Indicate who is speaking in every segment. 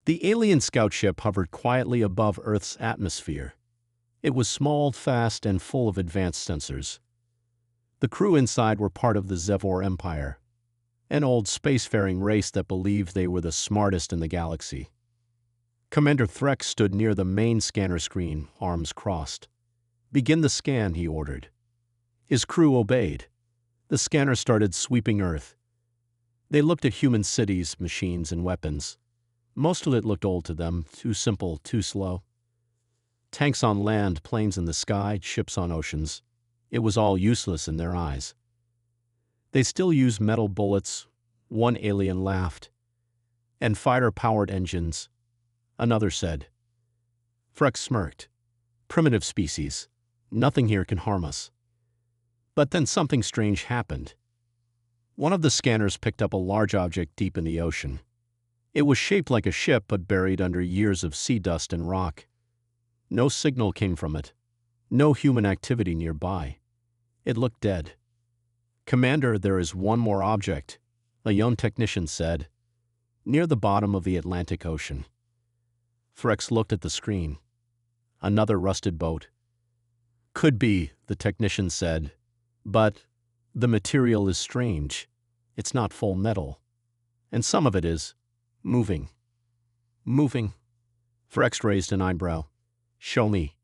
Speaker 1: The alien scout ship hovered quietly above Earth's atmosphere. It was small, fast, and full of advanced sensors. The crew inside were part of the Zevor Empire, an old spacefaring race that believed they were the smartest in the galaxy. Commander Threx stood near the main scanner screen, arms crossed. "Begin the scan," he ordered. His crew obeyed. The scanner started sweeping Earth. They looked at human cities, machines, and weapons. Most of it looked old to them, too simple, too slow. Tanks on land, planes in the sky, ships on oceans. It was all useless in their eyes. "They still use metal bullets," one alien laughed. "And fighter-powered engines," another said. Frex smirked. "Primitive species. Nothing here can harm us." But then something strange happened. One of the scanners picked up a large object deep in the ocean. It was shaped like a ship but buried under years of sea dust and rock. No signal came from it. No human activity nearby. It looked dead. "Commander, there is one more object," a young technician said, "near the bottom of the Atlantic Ocean." Frex looked at the screen. Another rusted boat. "Could be," the technician said, "but the material is strange. It's not full metal. And some of it is moving." "Moving?" Frex raised an eyebrow. "Show me."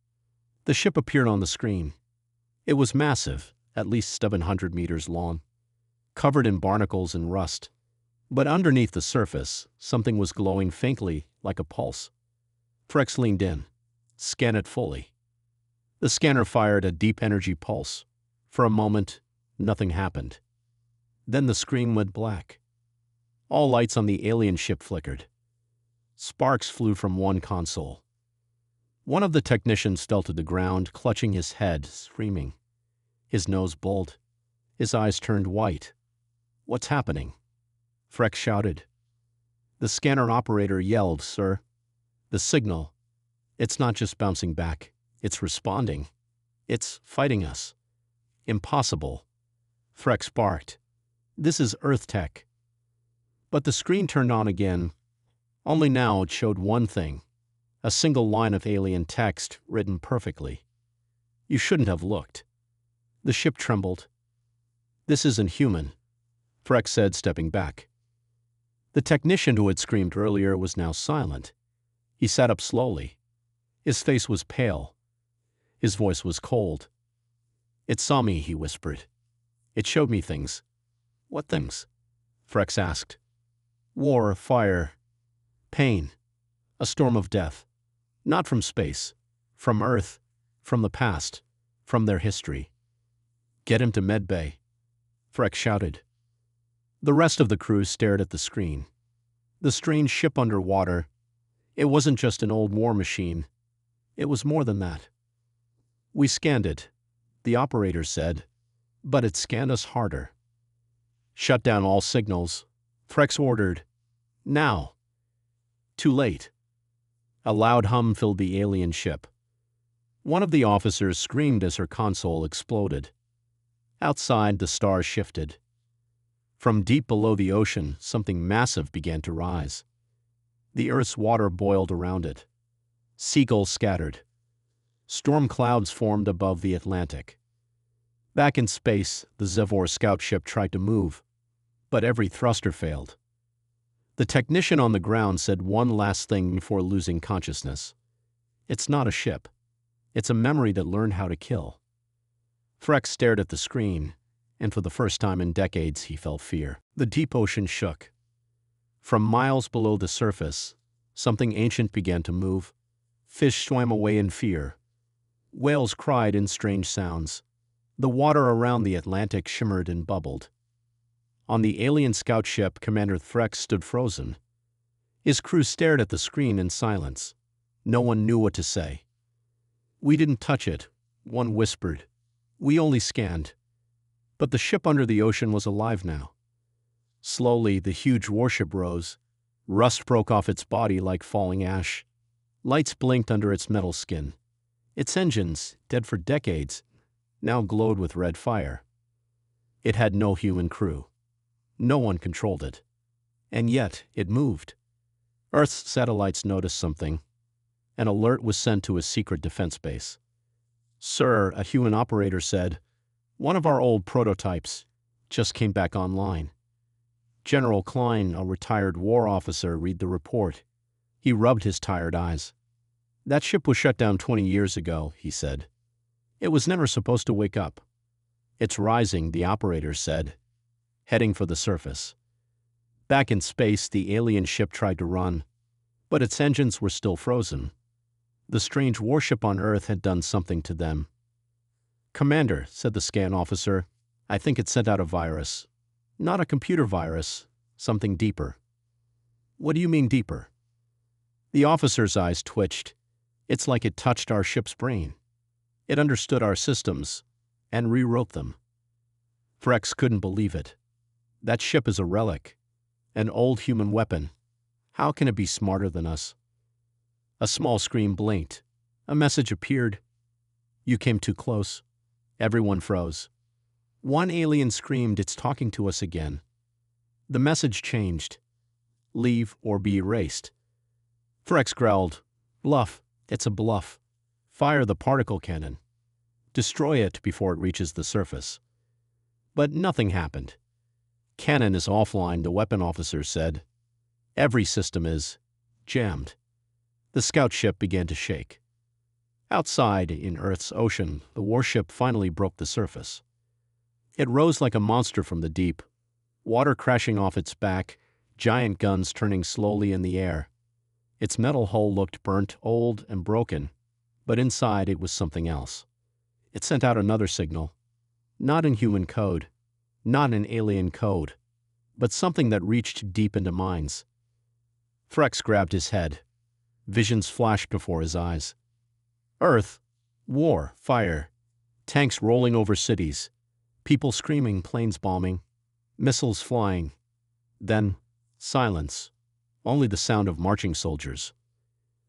Speaker 1: The ship appeared on the screen. It was massive, at least 700 meters long, covered in barnacles and rust. But underneath the surface, something was glowing faintly, like a pulse. Frex leaned in. "Scan it fully." The scanner fired a deep energy pulse. For a moment, nothing happened. Then the screen went black. All lights on the alien ship flickered. Sparks flew from one console. One of the technicians fell to the ground, clutching his head, screaming. His nose bulged. His eyes turned white. "What's happening?" Frex shouted. The scanner operator yelled, "Sir, the signal. It's not just bouncing back. It's responding. It's fighting us." "Impossible." Frex barked. "This is Earth tech." But the screen turned on again. Only now it showed one thing. A single line of alien text written perfectly. "You shouldn't have looked." The ship trembled. "This isn't human," Frex said, stepping back. The technician who had screamed earlier was now silent. He sat up slowly. His face was pale. His voice was cold. "It saw me," he whispered. "It showed me things." "What things?" Frex asked. "War, fire, pain, a storm of death. Not from space, from Earth, from the past, from their history." "Get him to medbay," Frex shouted. The rest of the crew stared at the screen. The strange ship underwater. It wasn't just an old war machine. It was more than that. "We scanned it," the operator said, "but it scanned us harder." "Shut down all signals," Frex ordered. "Now." Too late. A loud hum filled the alien ship. One of the officers screamed as her console exploded. Outside, the stars shifted. From deep below the ocean, something massive began to rise. The Earth's water boiled around it. Seagulls scattered. Storm clouds formed above the Atlantic. Back in space, the Zevor scout ship tried to move, but every thruster failed. The technician on the ground said one last thing before losing consciousness. "It's not a ship. It's a memory that learned how to kill." Frex stared at the screen, and for the first time in decades he felt fear. The deep ocean shook. From miles below the surface, something ancient began to move. Fish swam away in fear. Whales cried in strange sounds. The water around the Atlantic shimmered and bubbled. On the alien scout ship, Commander Threx stood frozen. His crew stared at the screen in silence. No one knew what to say. "We didn't touch it," one whispered. "We only scanned." But the ship under the ocean was alive now. Slowly, the huge warship rose. Rust broke off its body like falling ash. Lights blinked under its metal skin. Its engines, dead for decades, now glowed with red fire. It had no human crew. No one controlled it. And yet, it moved. Earth's satellites noticed something. An alert was sent to a secret defense base. "Sir," a human operator said, "one of our old prototypes just came back online." General Klein, a retired war officer, read the report. He rubbed his tired eyes. "That ship was shut down 20 years ago," he said. "It was never supposed to wake up." "It's rising," the operator said, heading for the surface. Back in space, the alien ship tried to run, but its engines were still frozen. The strange warship on Earth had done something to them. "Commander," said the scan officer, "I think it sent out a virus. Not a computer virus, something deeper." "What do you mean deeper?" The officer's eyes twitched. "It's like it touched our ship's brain. It understood our systems and rewrote them." Frex couldn't believe it. That ship is a relic, an old human weapon. How can it be smarter than us? A small screen blinked. A message appeared. "You came too close." Everyone froze. One alien screamed, "It's talking to us again." The message changed. "Leave or be erased." Frex growled, "Bluff. It's a bluff. Fire the particle cannon. Destroy it before it reaches the surface." But nothing happened. "Cannon is offline," the weapon officer said. "Every system is jammed." The scout ship began to shake. Outside, in Earth's ocean, the warship finally broke the surface. It rose like a monster from the deep, water crashing off its back, giant guns turning slowly in the air. Its metal hull looked burnt, old, and broken, but inside it was something else. It sent out another signal. Not in human code, not in alien code, but something that reached deep into minds. Frex grabbed his head. Visions flashed before his eyes. Earth, war, fire, tanks rolling over cities, people screaming, planes bombing, missiles flying. Then, silence, only the sound of marching soldiers.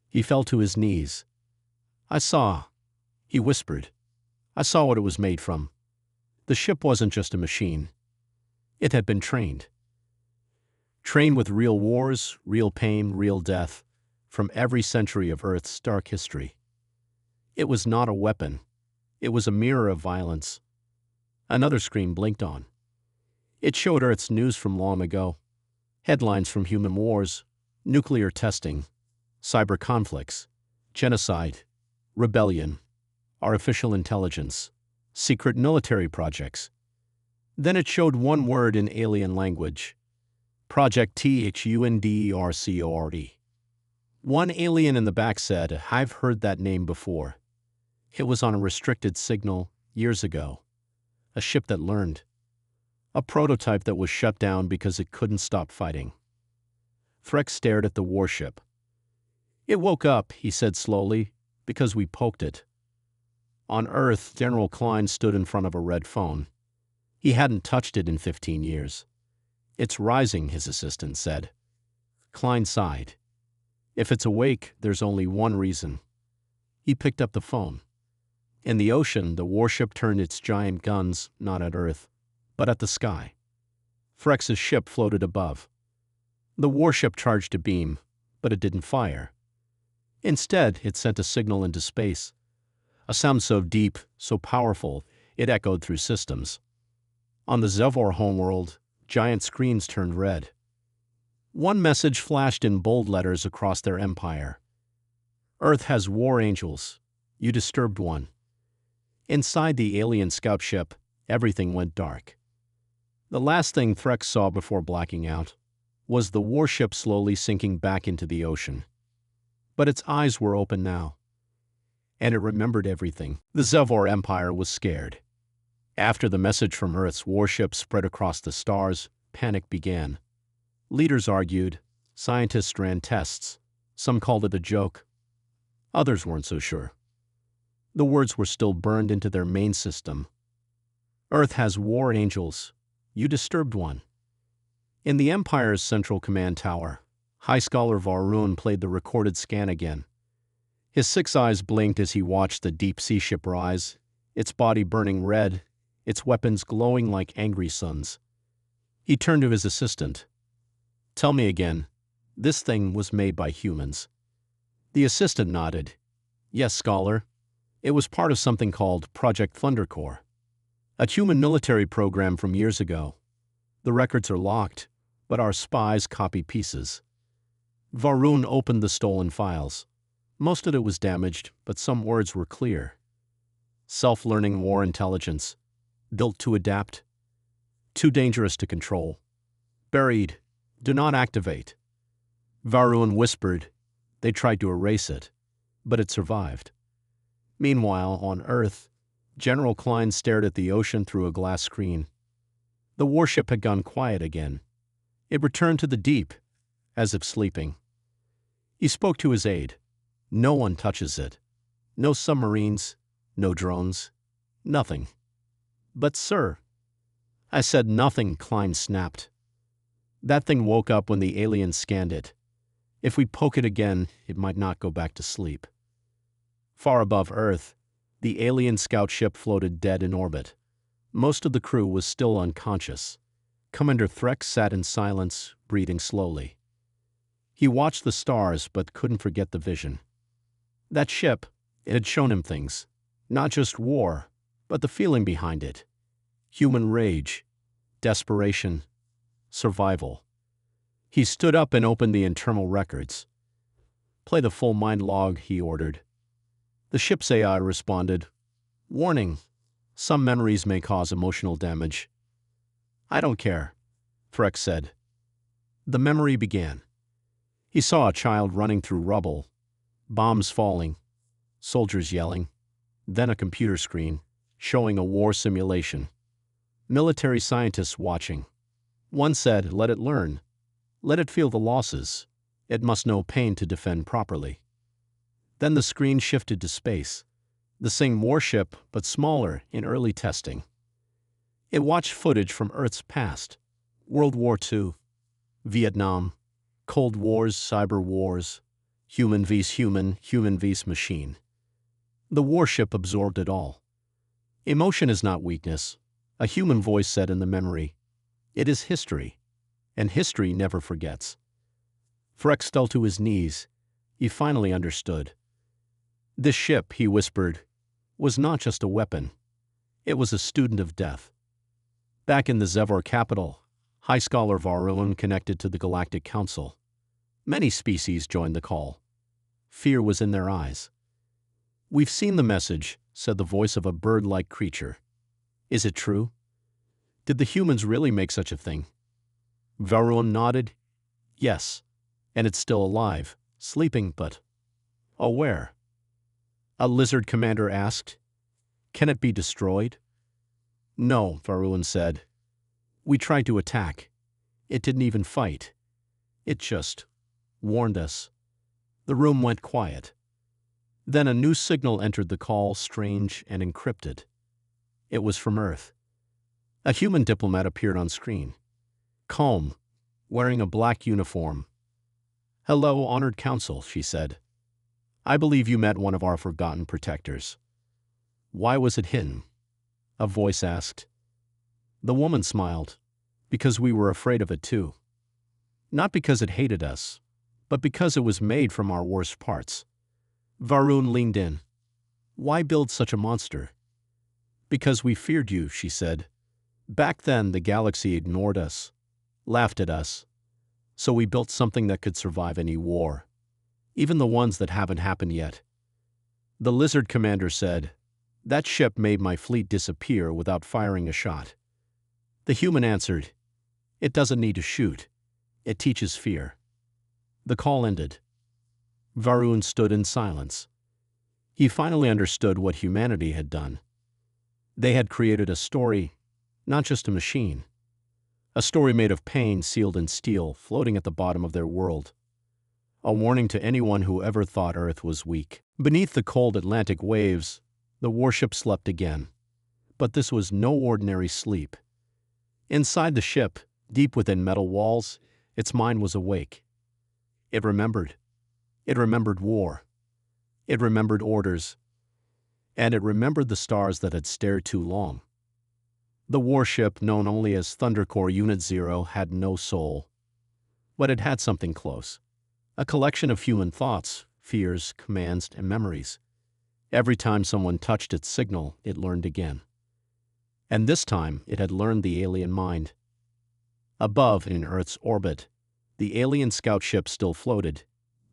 Speaker 1: He fell to his knees. "I saw," he whispered. "I saw what it was made from." The ship wasn't just a machine. It had been trained. Trained with real wars, real pain, real death, from every century of Earth's dark history. It was not a weapon. It was a mirror of violence. Another screen blinked on. It showed Earth's news from long ago. Headlines from human wars, nuclear testing, cyber conflicts, genocide, rebellion, artificial intelligence, secret military projects. Then it showed one word in alien language. Project THUNDERCORD. One alien in the back said, "I've heard that name before." It was on a restricted signal years ago. A ship that learned. A prototype that was shut down because it couldn't stop fighting. Frex stared at the warship. "It woke up," he said slowly, "because we poked it." On Earth, General Klein stood in front of a red phone. He hadn't touched it in 15 years. "It's rising," his assistant said. Klein sighed. "If it's awake, there's only one reason." He picked up the phone. In the ocean, the warship turned its giant guns not at Earth, but at the sky. Frex's ship floated above. The warship charged a beam, but it didn't fire. Instead, it sent a signal into space, a sound so deep, so powerful, it echoed through systems. On the Zevor homeworld, giant screens turned red. One message flashed in bold letters across their empire. "Earth has war angels. You disturbed one." Inside the alien scout ship, everything went dark. The last thing Frex saw before blacking out was the warship slowly sinking back into the ocean. But its eyes were open now, and it remembered everything. The Zevor Empire was scared. After the message from Earth's warship spread across the stars, panic began. Leaders argued, scientists ran tests, some called it a joke. Others weren't so sure. The words were still burned into their main system. "Earth has war angels. You disturbed one." In the Empire's central command tower, High Scholar Varun played the recorded scan again. His 6 eyes blinked as he watched the deep sea ship rise, its body burning red, its weapons glowing like angry suns. He turned to his assistant. "Tell me again, This thing was made by humans. The assistant nodded. Yes, Scholar. It was part of something called Project Thundercore, a human military program from years ago. The records are locked, but our spies copy pieces. Varun opened the stolen files. Most of it was damaged, but some words were clear. Self-learning war intelligence. Built to adapt. Too dangerous to control. Buried. Do not activate. Varun whispered. They tried to erase it, but it survived. Meanwhile, on Earth, General Klein stared at the ocean through a glass screen. The warship had gone quiet again. It returned to the deep, as if sleeping. He spoke to his aide. No one touches it. No submarines, no drones, nothing. But sir, I said nothing, Klein snapped. That thing woke up when the aliens scanned it. If we poke it again, it might not go back to sleep. Far above Earth, the alien scout ship floated dead in orbit. Most of the crew was still unconscious. Commander Threx sat in silence, breathing slowly. He watched the stars but couldn't forget the vision. That ship, it had shown him things. Not just war, but the feeling behind it. Human rage, desperation, survival. He stood up and opened the internal records. Play the full mind log, he ordered. The ship's AI responded. Warning, some memories may cause emotional damage. I don't care, Threx said. The memory began. He saw a child running through rubble, bombs falling, soldiers yelling, then a computer screen showing a war simulation. Military scientists watching. One said, let it learn. Let it feel the losses. It must know pain to defend properly. Then the screen shifted to space. The same warship, but smaller, in early testing. It watched footage from Earth's past. World War II, Vietnam, Cold Wars, cyber wars, human vs human, human vs machine. The warship absorbed it all. Emotion is not weakness, a human voice said in the memory. It is history, and history never forgets. Threx fell to his knees. He finally understood. This ship, he whispered, was not just a weapon. It was a student of death. Back in the Zevor capital, High Scholar Varun connected to the Galactic Council. Many species joined the call. Fear was in their eyes. We've seen the message, said the voice of a bird-like creature. Is it true? Did the humans really make such a thing? Varun nodded. Yes, and it's still alive, sleeping but aware. A lizard commander asked. Can it be destroyed? No, Varun said. We tried to attack. It didn't even fight. It just warned us. The room went quiet. Then a new signal entered the call, strange and encrypted. It was from Earth. A human diplomat appeared on screen. Calm, wearing a black uniform. Hello, honored council, she said. I believe you met one of our forgotten protectors. Why was it hidden? A voice asked. The woman smiled. Because we were afraid of it too. Not because it hated us, but because it was made from our worst parts. Varun leaned in. Why build such a monster? Because we feared you, she said. Back then, the galaxy ignored us, laughed at us. So we built something that could survive any war, even the ones that haven't happened yet. The lizard commander said, that ship made my fleet disappear without firing a shot. The human answered, it doesn't need to shoot. It teaches fear. The call ended. Varun stood in silence. He finally understood what humanity had done. They had created a story, not just a machine. A story made of pain sealed in steel, floating at the bottom of their world. A warning to anyone who ever thought Earth was weak. Beneath the cold Atlantic waves, the warship slept again. But this was no ordinary sleep. Inside the ship, deep within metal walls, its mind was awake. It remembered. It remembered war. It remembered orders. And it remembered the stars that had stared too long. The warship, known only as Thundercore Unit 0, had no soul. But it had something close. A collection of human thoughts, fears, commands, and memories. Every time someone touched its signal, it learned again. And this time, it had learned the alien mind. Above, in Earth's orbit, the alien scout ship still floated,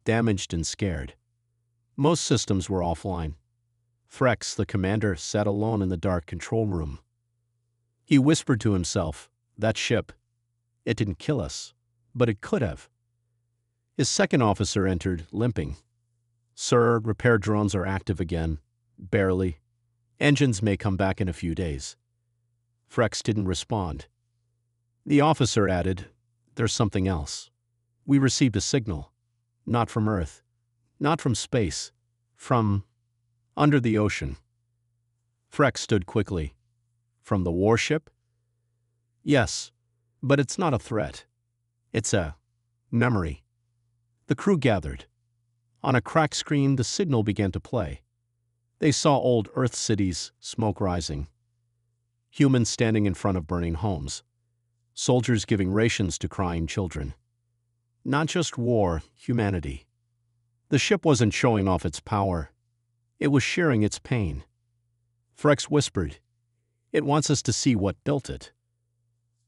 Speaker 1: damaged and scared. Most systems were offline. Threx, the commander, sat alone in the dark control room. He whispered to himself, "That ship, it didn't kill us, but it could have." His second officer entered, limping. "Sir, repair drones are active again. Barely. Engines may come back in a few days." Threx didn't respond. The officer added, "There's something else. We received a signal. Not from Earth. Not from space. From under the ocean." Threx stood quickly. "From the warship?" "Yes, but it's not a threat. It's a memory." The crew gathered. On a cracked screen, the signal began to play. They saw old Earth cities, smoke rising. Humans standing in front of burning homes. Soldiers giving rations to crying children. Not just war, humanity. The ship wasn't showing off its power. It was sharing its pain. Threx whispered, "It wants us to see what built it."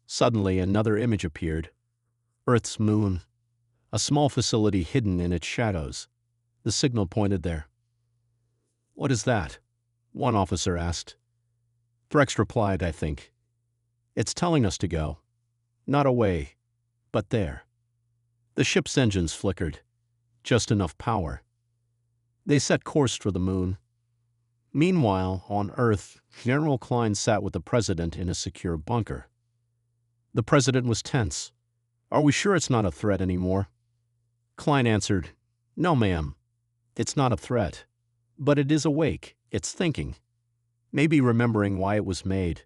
Speaker 1: Suddenly, another image appeared. Earth's moon. A small facility hidden in its shadows. The signal pointed there. "What is that?" one officer asked. Threx replied, "I think. It's telling us to go. Not away, but there." The ship's engines flickered. Just enough power. They set course for the moon. Meanwhile, on Earth, General Klein sat with the president in a secure bunker. The president was tense. "Are we sure it's not a threat anymore?" Klein answered, "No, ma'am. It's not a threat. But it is awake. It's thinking. Maybe remembering why it was made.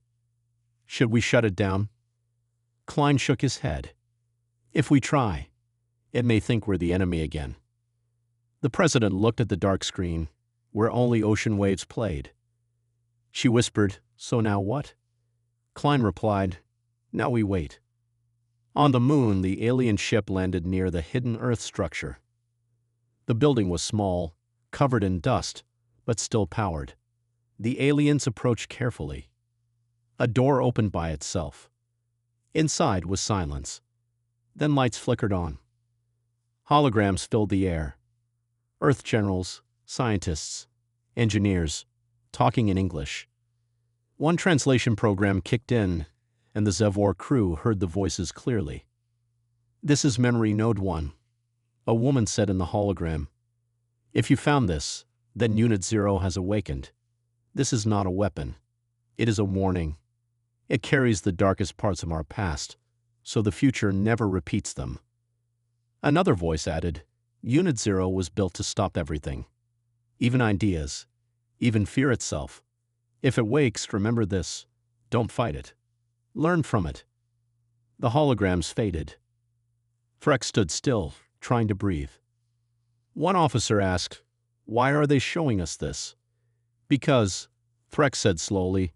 Speaker 1: Should we shut it down?" Klein shook his head. "If we try, it may think we're the enemy again." The president looked at the dark screen, where only ocean waves played. She whispered, "So now what?" Klein replied, "Now we wait." On the moon, the alien ship landed near the hidden Earth structure. The building was small, covered in dust, but still powered. The aliens approached carefully. A door opened by itself. Inside was silence. Then lights flickered on. Holograms filled the air. Earth generals, scientists, engineers, talking in English. One translation program kicked in, and the Zevor crew heard the voices clearly. "This is Memory Node 1. A woman said in the hologram, 'If you found this, then Unit 0 has awakened. This is not a weapon. It is a warning. It carries the darkest parts of our past, so the future never repeats them.' Another voice added, 'Unit 0 was built to stop everything. Even ideas. Even fear itself. If it wakes, remember this. Don't fight it. Learn from it.' The holograms faded. Threx stood still, trying to breathe. One officer asked, 'Why are they showing us this?' 'Because,' Threx said slowly,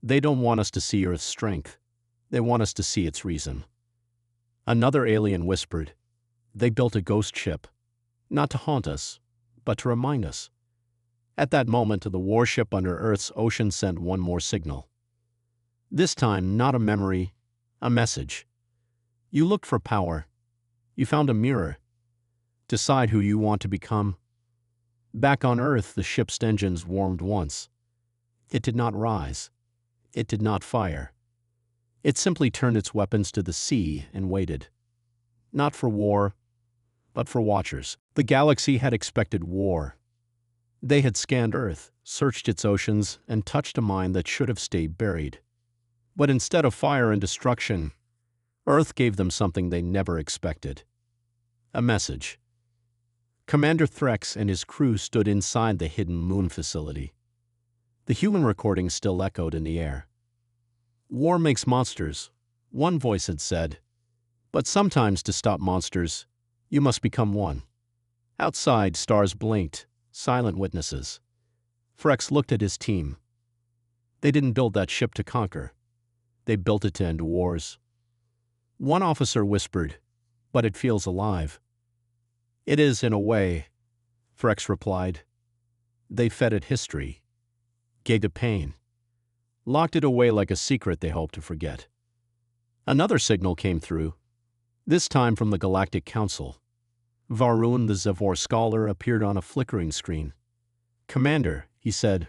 Speaker 1: 'they don't want us to see Earth's strength. They want us to see its reason.' Another alien whispered, 'They built a ghost ship, not to haunt us, but to remind us.' At that moment, the warship under Earth's ocean sent one more signal. This time, not a memory, a message. You looked for power. You found a mirror. Decide who you want to become. Back on Earth, the ship's engines warmed once. It did not rise. It did not fire. It simply turned its weapons to the sea and waited. Not for war, but for watchers. The galaxy had expected war. They had scanned Earth, searched its oceans, and touched a mine that should have stayed buried. But instead of fire and destruction, Earth gave them something they never expected. A message. Commander Threx and his crew stood inside the hidden moon facility. The human recording still echoed in the air. "War makes monsters," one voice had said. "But sometimes to stop monsters, you must become one." Outside, stars blinked, silent witnesses. Threx looked at his team. They didn't build that ship to conquer. They built it to end wars. One officer whispered, "But it feels alive." It is, in a way, Frex replied. They fed it history, gave it pain, locked it away like a secret they hoped to forget. Another signal came through, this time from the Galactic Council. Varun, the Zevor scholar, appeared on a flickering screen. "Commander," he said,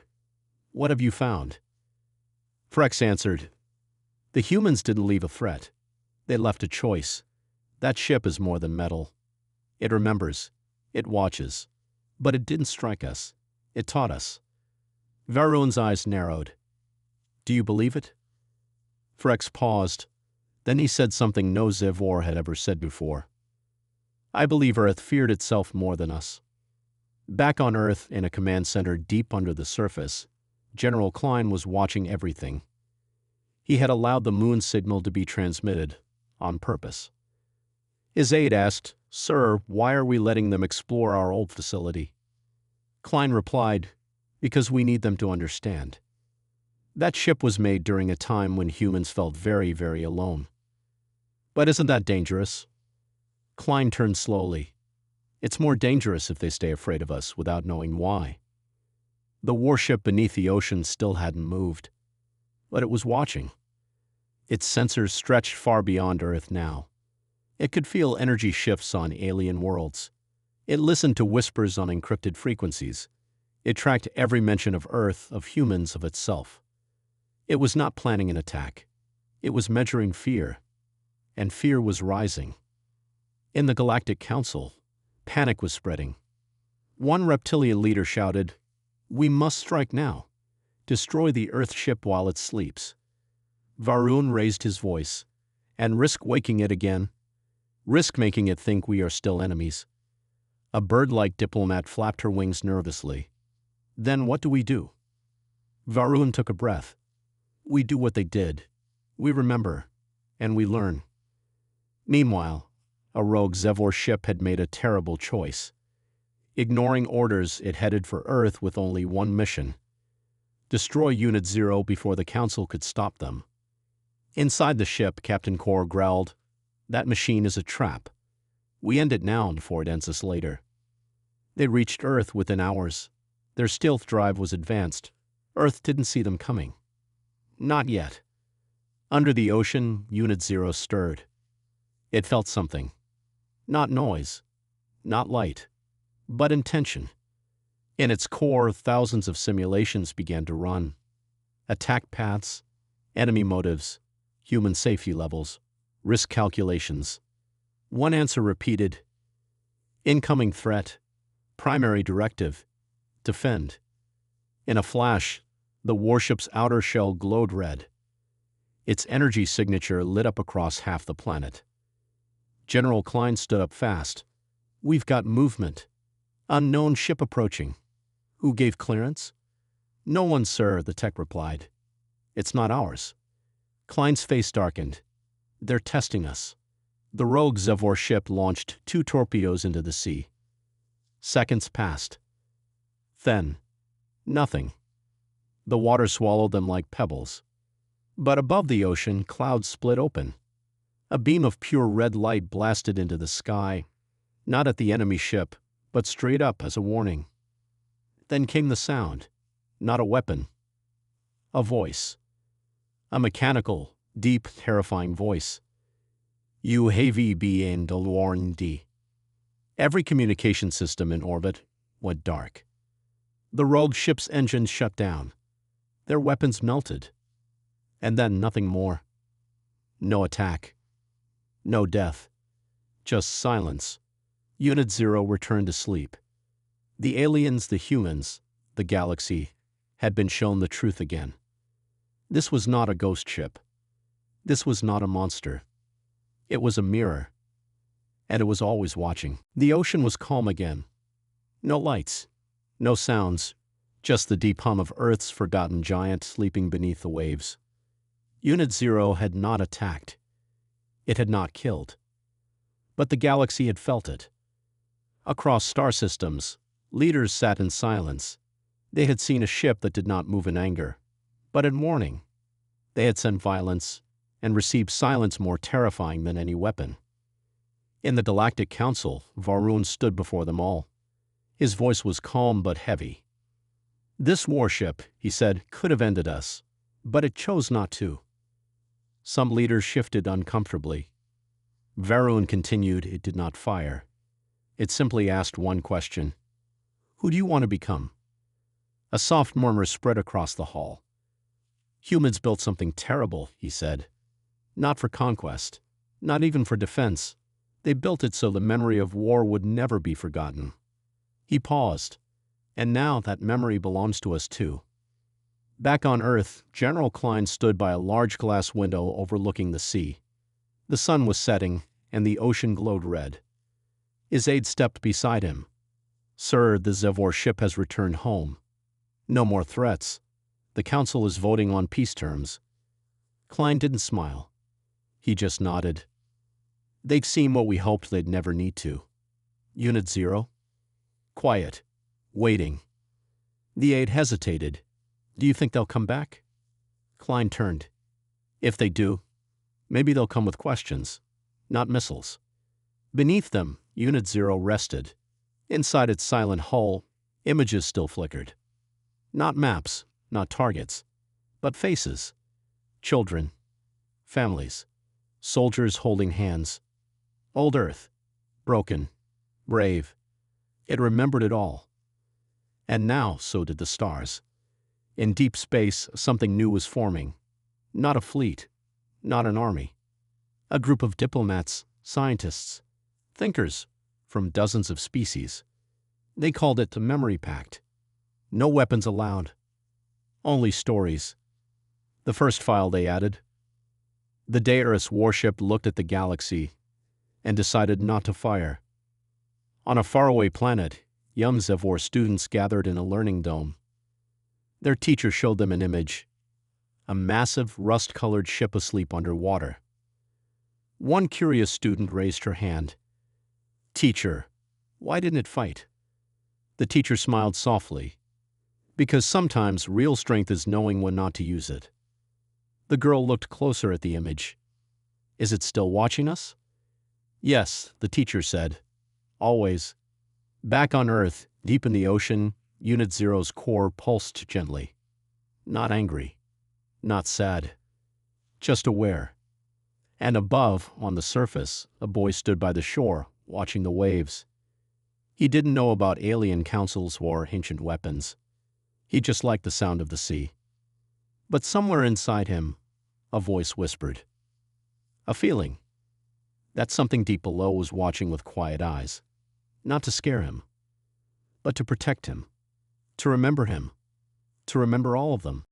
Speaker 1: "what have you found?" Frex answered, "The humans didn't leave a threat. They left a choice. That ship is more than metal. It remembers. It watches. But it didn't strike us. It taught us." Varun's eyes narrowed. "Do you believe it?" Frex paused. Then he said something no Zevor had ever said before. "I believe Earth feared itself more than us." Back on Earth, in a command center deep under the surface, General Klein was watching everything. He had allowed the moon signal to be transmitted, on purpose. His aide asked, "Sir, why are we letting them explore our old facility?" Klein replied, "Because we need them to understand. That ship was made during a time when humans felt very, very alone. But isn't that dangerous?" Klein turned slowly. "It's more dangerous if they stay afraid of us without knowing why." The warship beneath the ocean still hadn't moved, but it was watching. Its sensors stretched far beyond Earth now. It could feel energy shifts on alien worlds. It listened to whispers on encrypted frequencies. It tracked every mention of Earth, of humans, of itself. It was not planning an attack. It was measuring fear. And fear was rising. In the Galactic Council, panic was spreading. One reptilian leader shouted, "We must strike now. Destroy the Earth ship while it sleeps." Varun raised his voice. "And risk waking it again. Risk making it think we are still enemies." A bird-like diplomat flapped her wings nervously. "Then what do we do?" Varun took a breath. "We do what they did. We remember. And we learn." Meanwhile, a rogue Zevor ship had made a terrible choice. Ignoring orders, it headed for Earth with only one mission: destroy Unit 0 before the Council could stop them. Inside the ship, Captain Kor growled, "That machine is a trap. We end it now before it ends us later." They reached Earth within hours. Their stealth drive was advanced. Earth didn't see them coming. Not yet. Under the ocean, Unit 0 stirred. It felt something. Not noise, not light, but intention. In its core, thousands of simulations began to run. Attack paths, enemy motives, human safety levels, risk calculations. One answer repeated: incoming threat, primary directive, defend. In a flash, the warship's outer shell glowed red. Its energy signature lit up across half the planet. General Klein stood up fast. "We've got movement. Unknown ship approaching." "Who gave clearance?" "No one, sir," the tech replied. "It's not ours." Klein's face darkened. "They're testing us." The rogue Zevor ship launched 2 torpedoes into the sea. Seconds passed. Then, nothing. The water swallowed them like pebbles. But above the ocean, clouds split open. A beam of pure red light blasted into the sky, not at the enemy ship, but straight up as a warning. Then came the sound, not a weapon. A voice. A mechanical, deep, terrifying voice. "You have been warned." Every communication system in orbit went dark. The rogue ship's engines shut down. Their weapons melted. And then nothing more. No attack. No death. Just silence. Unit 0 returned to sleep. The aliens, the humans, the galaxy, had been shown the truth again. This was not a ghost ship. This was not a monster. It was a mirror. And it was always watching. The ocean was calm again. No lights. No sounds. Just the deep hum of Earth's forgotten giant sleeping beneath the waves. Unit 0 had not attacked. It had not killed. But the galaxy had felt it. Across star systems, leaders sat in silence. They had seen a ship that did not move in anger, but in warning. They had sent violence and received silence more terrifying than any weapon. In the Galactic Council, Varun stood before them all. His voice was calm but heavy. "This warship," he said, "could have ended us, but it chose not to." Some leaders shifted uncomfortably. Varun continued. "It did not fire. It simply asked one question. Who do you want to become?" A soft murmur spread across the hall. "Humans built something terrible," he said. "Not for conquest, not even for defense. They built it so the memory of war would never be forgotten." He paused. "And now that memory belongs to us too." Back on Earth, General Klein stood by a large glass window overlooking the sea. The sun was setting, and the ocean glowed red. His aide stepped beside him. "Sir, the Zevor ship has returned home. No more threats. The Council is voting on peace terms." Klein didn't smile. He just nodded. "They've seen what we hoped they'd never need to. Unit 0? Quiet. Waiting." The aide hesitated. "Do you think they'll come back?" Klein turned. "If they do, maybe they'll come with questions, not missiles." Beneath them, Unit 0 rested. Inside its silent hull, images still flickered. Not maps, not targets, but faces. Children, families, soldiers holding hands. Old Earth, broken, brave. It remembered it all. And now so did the stars. In deep space, something new was forming. Not a fleet, not an army. A group of diplomats, scientists, thinkers from dozens of species. They called it the Memory Pact. No weapons allowed. Only stories. The first file they added. The Daedalus warship looked at the galaxy and decided not to fire. On a faraway planet, young Zevor students gathered in a learning dome. Their teacher showed them an image. A massive, rust-colored ship asleep underwater. One curious student raised her hand. "Teacher, why didn't it fight?" The teacher smiled softly. "Because sometimes real strength is knowing when not to use it." The girl looked closer at the image. "Is it still watching us?" "Yes," the teacher said. "Always." Back on Earth, deep in the ocean, Unit 0's core pulsed gently. Not angry. Not sad. Just aware. And above, on the surface, a boy stood by the shore, watching the waves. He didn't know about alien councils or ancient weapons. He just liked the sound of the sea. But somewhere inside him, a voice whispered. A feeling. That something deep below was watching with quiet eyes. Not to scare him, but to protect him. To remember him. To remember all of them.